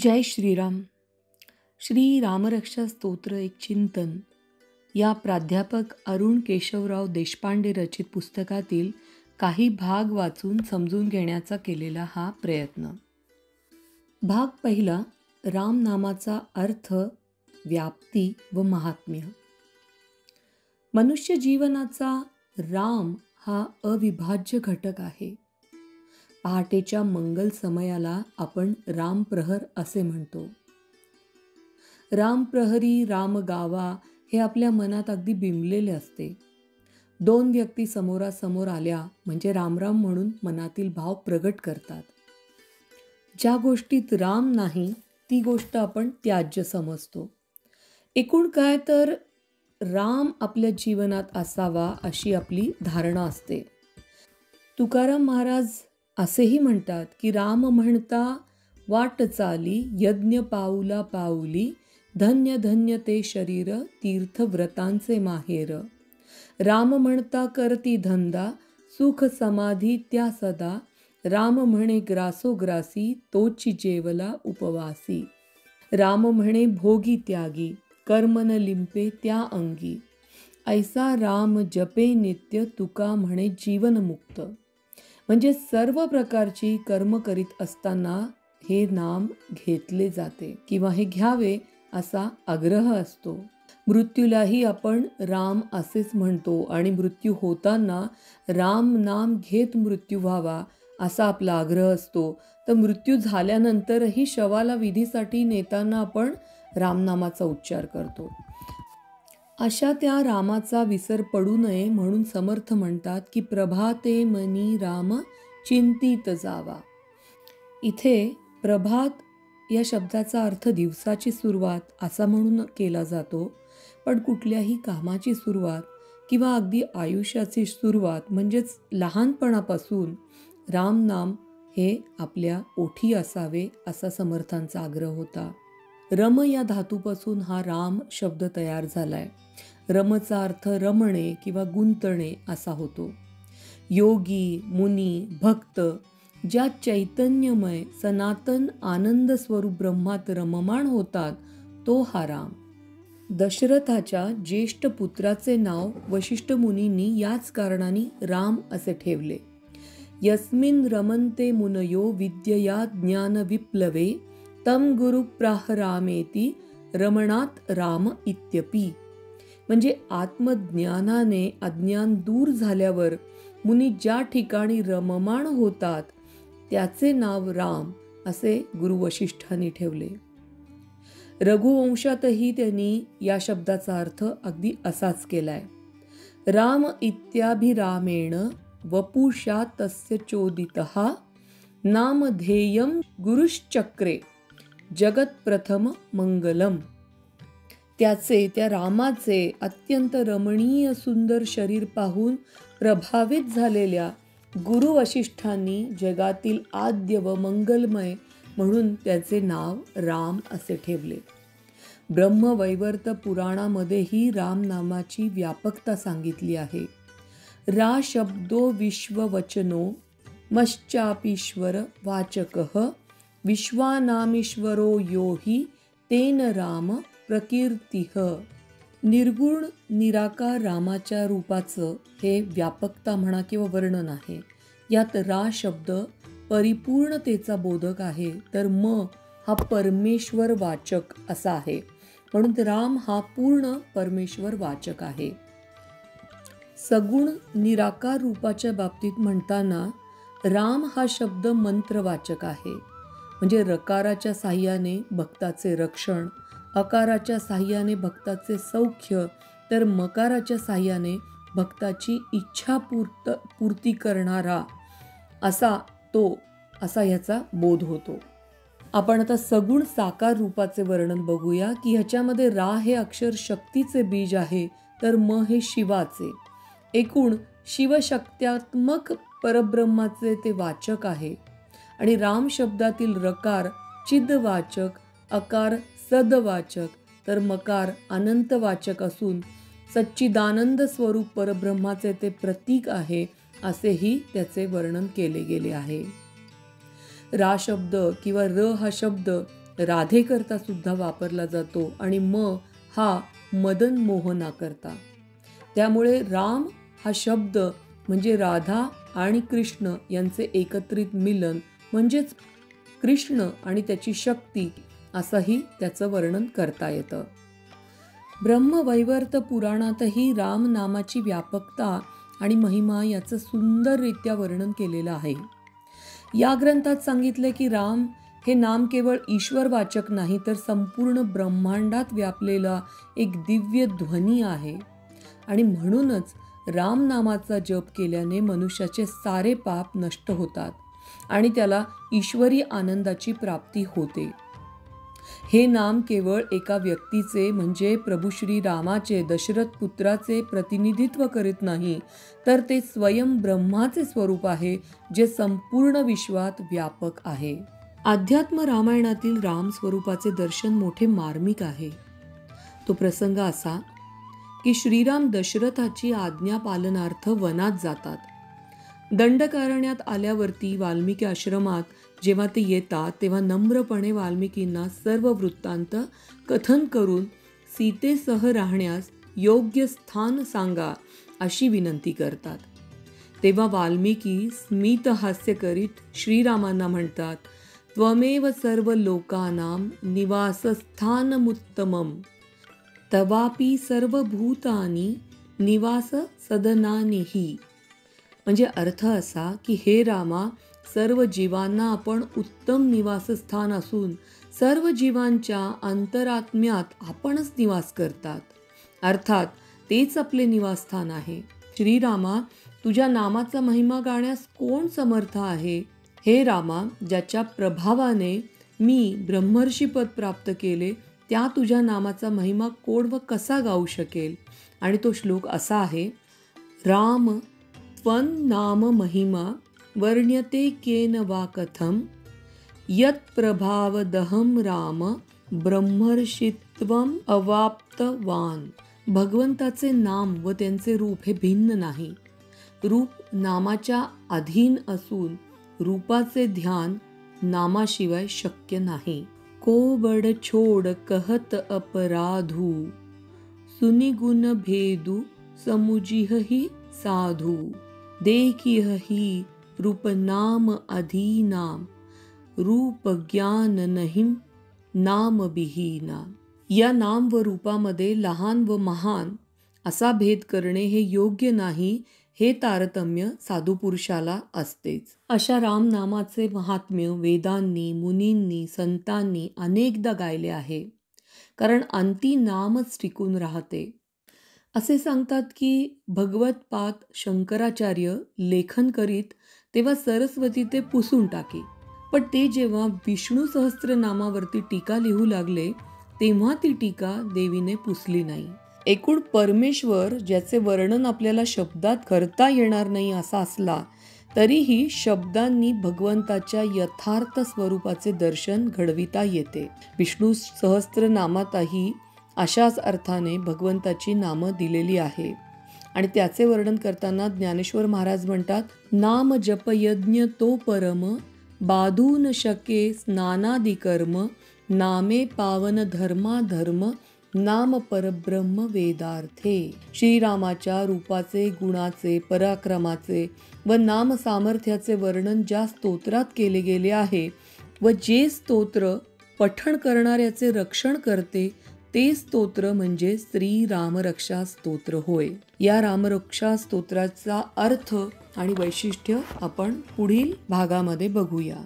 जय श्रीराम. श्री रामरक्षा स्तोत्र एक चिंतन या प्राध्यापक अरुण केशवराव देशपांडे रचित पुस्तकातील काही भाग वाचून समजून घेण्याचा केलेला हा प्रयत्न. भाग पहिला, राम नामाचा अर्थ, व्याप्ती व महात्म्य. मनुष्य जीवनाचा राम हा अविभाज्य घटक आहे. पहाटेच्या मंगल समयाला आपण रामप्रहर असे म्हणतो. रामप्रहरी राम गावा हे आपल्या मनात अगदी बिंबलेले असते. दोन व्यक्ती समोरासमोर आल्या म्हणजे रामराम म्हणून मनातील भाव प्रगट करतात. ज्या गोष्टीत राम नाही ती गोष्ट आपण त्याज्य समजतो. एकूण काय तर राम आपल्या जीवनात असावा अशी आपली धारणा असते. तुकाराम महाराज असेही म्हणतात की राम म्हणता वाट चाली, यज्ञ पाऊला पाऊली, धन्य धन्य ते शरीर, तीर्थव्रतांचे माहेर. राम म्हणता करती धंदा, सुख समाधी त्या सदा, राम म्हणे ग्रासोग्रासी, तोची जेवला उपवासी. राम म्हणे भोगी त्यागी, कर्म न लिंपे त्या अंगी, ऐसा राम जपे नित्य, तुका म्हणे जीवनमुक्त. म्हणजे सर्व प्रकारची कर्म करीत असताना हे नाम घेतले जाते किंवा हे घ्यावे असा आग्रह असतो. मृत्यूलाही आपण राम असेच म्हणतो आणि मृत्यू होताना राम नाम घेत मृत्यू व्हावा असा आपला आग्रह असतो. तर मृत्यू झाल्यानंतरही शवाला विधीसाठी नेताना आपण रामनामाचा उच्चार करतो. अशा त्या रामाचा विसर पडू नये म्हणून समर्थ म्हणतात की प्रभाते मनी राम चिंतित जावा. इथे प्रभात या शब्दाचा अर्थ दिवसाची सुरुवात असा म्हणून केला जातो. पण कुठल्याही कामाची सुरुवात किंवा अगदी आयुष्याची सुरुवात म्हणजेच लहानपणापासून रामनाम हे आपल्या ओठी असावे असा समर्थांचा आग्रह होता. रम या धातूपासून हा राम शब्द तयार झालाय. रमचा अर्थ रमणे किंवा गुंतणे असा होतो. योगी, मुनी, भक्त ज्या चैतन्यमय सनातन आनंद स्वरूप ब्रह्मात रममाण होतात तो हा राम. दशरथाच्या ज्येष्ठ पुत्राचे नाव वशिष्ठ मुनींनी याच कारणाने राम असे ठेवले. यस्मिन् रमन्ते मुनयो विद्यया ज्ञान विप्लवे, तम गुरु प्राहरामेती रमणात राम इत्यपि. म्हणजे आत्मज्ञानाने अज्ञान दूर झाल्यावर मुनी ज्या ठिकाणी रममाण होतात त्याचे नाव राम असे गुरु वशिष्ठांनी ठेवले. रघुवंशातही त्यांनी या शब्दाचा अर्थ अगदी असाच केलाय. राम इत्याभिरामेण वपुषा तस्य चोदितः, नामधेयं गुरुश्चक्रे जगत प्रथम मंगलम. त्या रामाचे अत्यंत रमणीय सुंदर शरीर पाहून प्रभावित झालेल्या गुरु वशिष्ठांनी जगातील आद्य व मंगलमय म्हणून त्याचे नाव राम असे ठेवले. ब्रह्मवैवर्त पुराणामध्येही राम नामाची व्यापकता सांगितली आहे. रा शब्दो विश्ववचनो मश्चापीश्वर वाचकः, विश्वानामीश्वरो यो हि तेन राम प्रकीर्तिः. निर्गुण निराकार रामाच्या रूपाचं हे व्यापकता म्हणा किंवा वर्णन आहे. यात रा शब्द परिपूर्णतेचा बोधक आहे तर म हा परमेश्वर वाचक असा आहे. म्हणून राम हा पूर्ण परमेश्वर वाचक आहे. सगुण निराकार रूपाच्या बाबतीत म्हणताना राम हा शब्द मंत्रवाचक आहे. म्हणजे रकाराच्या साह्याने भक्ताचे रक्षण, अकाराच्या साह्याने भक्ताचे सौख्य, तर मकाराच्या साह्याने भक्ताची इच्छा पूर्ती करणारा असा ह्याचा बोध होतो. आपण आता सगुण साकार रूपाचे वर्णन बघूया की ह्याच्यामध्ये रा हे अक्षर शक्तीचे बीज आहे तर म हे शिवाचे. एकूण शिवशक्त्यात्मक परब्रह्माचे ते वाचक आहे. आणि राम शब्दातील रकार चिदवाचक, अकार सदवाचक तर मकार अनंतवाचक असून सच्चिदानंद स्वरूप परब्रह्माचे ते प्रतीक आहे असेही त्याचे वर्णन केले गेले आहे. रा शब्द किंवा र हा शब्द राधेकरता सुद्धा वापरला जातो आणि हा मदन मोहनाकरता. त्यामुळे राम हा शब्द म्हणजे राधा आणि कृष्ण यांचे एकत्रित मिलन म्हणजेच कृष्ण आणि त्याची शक्ती असंही त्याचं वर्णन करता येतं. ब्रह्मवैवर्त पुराणातही राम नामाची व्यापकता आणि महिमा याचं सुंदररित्या वर्णन केलेलं आहे. या ग्रंथात सांगितले की राम हे नाम केवळ ईश्वरवाचक नाही तर संपूर्ण ब्रह्मांडात व्यापलेला एक दिव्य ध्वनी आहे आणि म्हणूनच राम नामाचा जप केल्याने मनुष्याचे सारे पाप नष्ट होतात आणि त्याला ईश्वरी आनंदाची प्राप्ती होते. हे नाम केवळ एका व्यक्तीचे म्हणजे प्रभू श्री रामाचे दशरथ पुत्राचे प्रतिनिधित्व करीत नाही तर ते स्वयं ब्रह्माचे स्वरूप आहे जे संपूर्ण विश्वात व्यापक आहे. अध्यात्म रामायणातील राम स्वरूपाचे दर्शन मोठे मार्मिक आहे. तो प्रसंग असा की श्रीराम दशरथाची आज्ञा पालनार्थ वनात जातात. दंडकारण्यात आल्यावरती वाल्मिकी आश्रमात जेव्हा ते येतात तेव्हा नम्रपणे वाल्मिकींना सर्व वृत्तांत कथन करून सीतेसह राहण्यास योग्य स्थान सांगा अशी विनंती करतात. तेव्हा वाल्मिकी स्मित हास्य करीत श्रीरामांना म्हणतात, त्वमेव सर्व लोकानां निवासस्थानमुत्तमम् तवापि सर्वभूतानि निवास सदनानिहि. म्हणजे अर्थ असा की हे रामा, सर्व जीवांना आपण उत्तम निवासस्थान असून सर्व जीवांच्या अंतरात्म्यात आपणच निवास करतात. अर्थात तेच आपले निवासस्थान आहे. श्रीरामा, तुझ्या नामाचा महिमा गाण्यास कोण समर्थ आहे? हे रामा, ज्याच्या प्रभावाने मी ब्रह्मर्षीपद प्राप्त केले त्या तुझ्या नामाचा महिमा कोण व कसा गाऊ शकेल? आणि तो श्लोक असा आहे, राम त्वं नाम महिमा वर्ण्यते केन वा कथम यत् प्रभावदहं राम ब्रह्मर्षित्वम अवाप्तवान. भगवंताचे नाम व त्यांचे रूप हे भिन्न नाही. रूप नामाच्या अधीन असून रूपाचे ध्यान नामाशिवाय शक्य नाही. को बड छोड कहत अपराधू सुनिगुण भेदू समुजिहि साधू देखिहि रूप नाम अधीनाम रूप ज्ञान नहिं नाम बिहीना. या नाम व रूपामध्ये लहान व महान असा भेद करणे हे योग्य नाही. हे तारतम्य साधू पुरुषाला असतेच. अशा रामनामाचे महात्म्य वेदांनी, मुनींनी, संतांनी अनेकदा गायले आहे. कारण अंती नामच टिकून राहते. असे सांगतात की भगवतपाद शंकराचार्य लेखन करीत तेव्हा सरस्वती ते पुसून टाकी. पण ते जेव्हा विष्णू सहस्त्रनामावरती टीका लिहू लागले तेव्हा ती टीका देवीने पुसली नाही. एकूण परमेश्वर ज्याचे वर्णन आपल्याला शब्दात करता येणार नाही असा असला तरीही शब्दांनी भगवंताच्या यथार्थ स्वरूपाचे दर्शन घडविता येते. विष्णू सहस्त्रनामातही अशाच अर्थाने भगवंताची नामं दिलेली आहे आणि त्याचे वर्णन करताना ज्ञानेश्वर महाराज म्हणतात, नाम जप यज्ञ तो परम बाधून शके स्नानादि कर्म नामे पावन धर्मा धर्म नाम परब्रह्म वेदार्थे. श्रीरामाच्या रूपाचे, गुणाचे, पराक्रमाचे व नाम सामर्थ्याचे वर्णन ज्या स्तोत्रात केले गेले आहे व जे स्तोत्र पठण करणाऱ्याचे रक्षण करते ते स्तोत्र म्हणजे श्री रामरक्षा स्तोत्र होय. या रामरक्षा स्तोत्राचा अर्थ आणि वैशिष्ट्य आपण पुढील भागामध्ये बघूया.